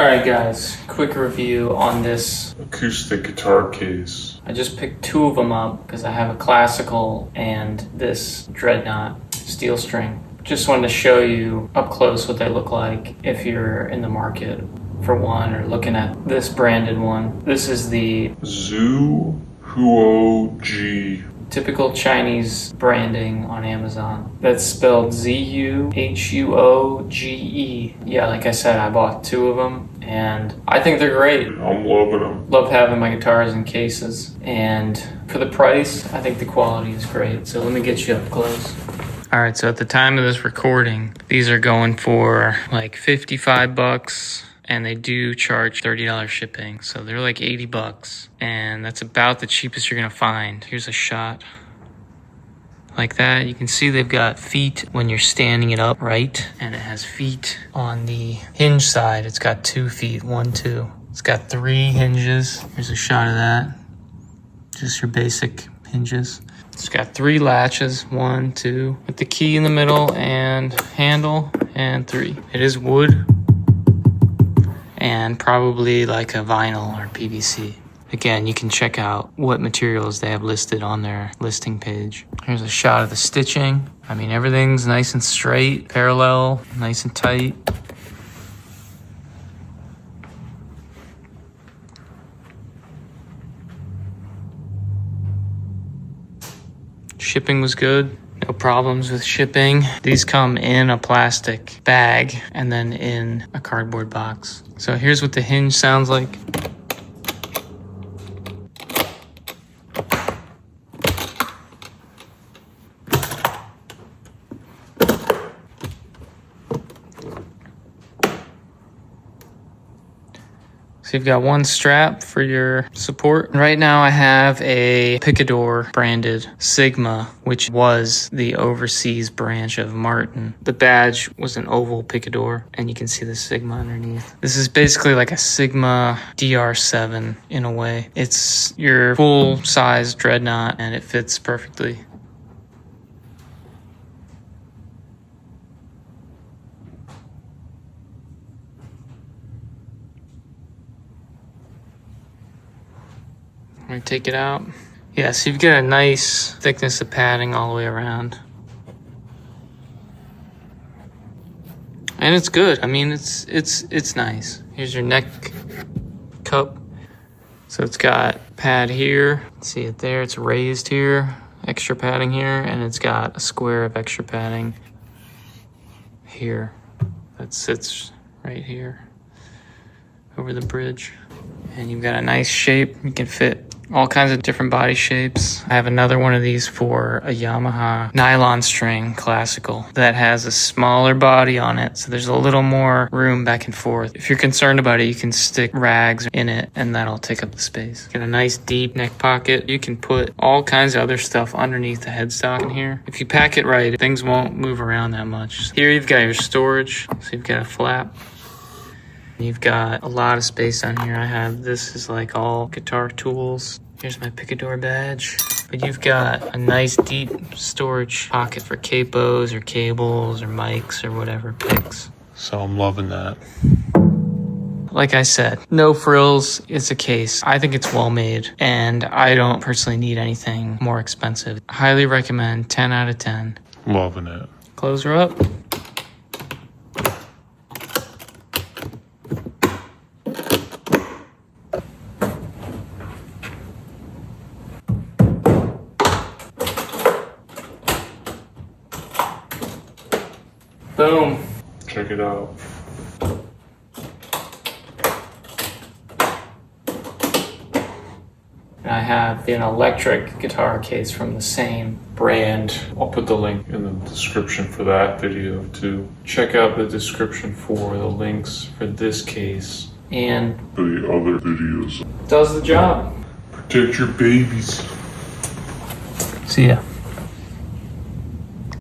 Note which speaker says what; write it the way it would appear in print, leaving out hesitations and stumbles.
Speaker 1: Alright guys, quick review on this
Speaker 2: acoustic guitar case.
Speaker 1: I just picked two of them up because I have a classical and this dreadnought steel string. Just wanted to show you up close what they look like if you're in the market for one or looking at this branded one. This is the
Speaker 2: ZuHuoGe.
Speaker 1: Typical Chinese branding on Amazon. That's spelled ZuHuoGe. Yeah, like I said, I bought two of them and I think they're great.
Speaker 2: I'm loving them.
Speaker 1: Love having my guitars in cases, and for the price, I think the quality is great. So let me get you up close. All right, so at the time of this recording, these are going for like 55 bucks. And they do charge $30 shipping, so they're like 80 bucks. And that's about the cheapest you're gonna find. Here's a shot. Like that, you can see they've got feet when you're standing it up, right? And it has feet on the hinge side. It's got 2 feet, 1, 2. It's got 3 hinges. Here's a shot of that. Just your basic hinges. It's got 3 latches, 1, 2, with the key in the middle and handle, and 3. It is wood. And probably like a vinyl or PVC. Again, you can check out what materials they have listed on their listing page. Here's a shot of the stitching. I mean, everything's nice and straight, parallel, nice and tight. Shipping was good. No problems with shipping. These come in a plastic bag and then in a cardboard box. So here's what the hinge sounds like. So you've got one strap for your support. Right now I have a Picador branded Sigma, which was the overseas branch of Martin. The badge was an oval Picador, and you can see the Sigma underneath. This is basically like a Sigma DR7 in a way. It's your full-size dreadnought, and it fits perfectly. Take it out. Yeah, so you've got a nice thickness of padding all the way around. And it's good. I mean, it's nice. Here's your neck cup. So it's got pad here. See it there? It's raised here. Extra padding here. And it's got a square of extra padding here. That sits right here over the bridge. And you've got a nice shape. You can fit all kinds of different body shapes. I have another one of these for a Yamaha nylon string classical that has a smaller body on it, so there's a little more room back and forth. If you're concerned about it, you can stick rags in it and that'll take up the space. Got a nice deep neck pocket. You can put all kinds of other stuff underneath the headstock in here. If you pack it right, things won't move around that much. Here you've got your storage, so you've got a flap. You've got a lot of space on here. This is like all guitar tools. Here's my Picador badge. But you've got a nice deep storage pocket for capos or cables or mics or whatever picks.
Speaker 2: So I'm loving that.
Speaker 1: Like I said, no frills. It's a case. I think it's well made, and I don't personally need anything more expensive. Highly recommend. 10 out of 10.
Speaker 2: Loving it.
Speaker 1: Close her up. Boom.
Speaker 2: Check it out.
Speaker 1: I have an electric guitar case from the same brand.
Speaker 2: I'll put the link in the description for that video too. Check out the description for the links for this case.
Speaker 1: And
Speaker 2: for the other videos.
Speaker 1: Does the job.
Speaker 2: Protect your babies.
Speaker 1: See ya.